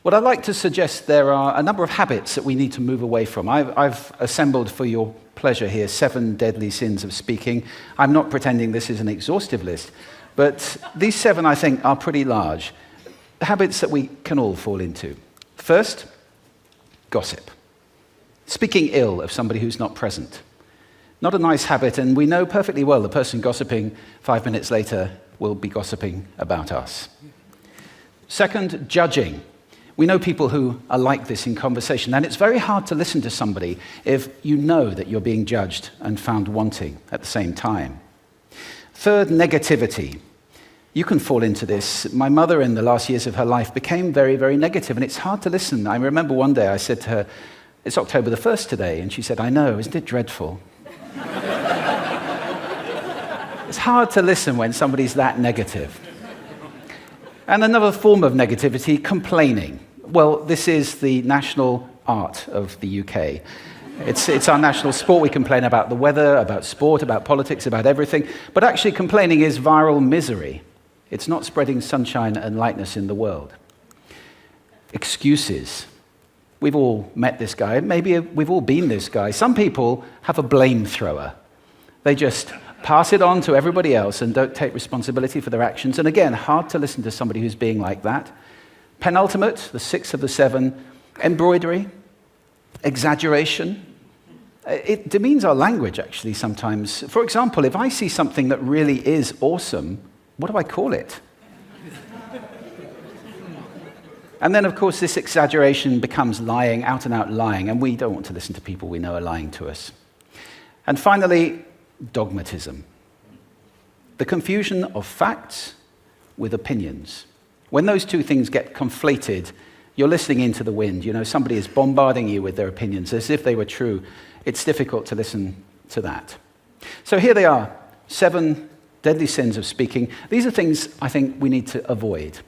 What I'd like to suggest, there are a number of habits that we need to move away from. I've assembled for your pleasure here 7 deadly sins of speaking. I'm not pretending this is an exhaustive list, but these 7, I think, are pretty large. Habits that we can all fall into. First, gossip. Speaking ill of somebody who's not present. Not a nice habit, and we know perfectly well the person gossiping 5 minutes later will be gossiping about us. Second, judging. We know people who are like this in conversation, and it's very hard to listen to somebody if you know that you're being judged and found wanting at the same time. Third, negativity. You can fall into this. My mother, in the last years of her life, became very, very negative, and it's hard to listen. I remember one day I said to her, "It's October the 1st today," and she said, "I know, isn't it dreadful?" It's hard to listen when somebody's that negative. And another form of negativity, complaining. Well, this is the national art of the UK. It's our national sport. We complain about the weather, about sport, about politics, about everything. But actually, complaining is viral misery. It's not spreading sunshine and lightness in the world. Excuses. We've all met this guy. Maybe we've all been this guy. Some people have a blame thrower. They just pass it on to everybody else and don't take responsibility for their actions. And again, hard to listen to somebody who's being like that. Penultimate, the 6th of the 7, embroidery, exaggeration. It demeans our language, actually, sometimes. For example, if I see something that really is awesome, what do I call it? And then, of course, this exaggeration becomes lying, out-and-out lying, and we don't want to listen to people we know are lying to us. And finally, dogmatism. The confusion of facts with opinions. When those two things get conflated, you're listening into the wind. You know, somebody is bombarding you with their opinions as if they were true. It's difficult to listen to that. So here they are, 7 deadly sins of speaking. These are things I think we need to avoid.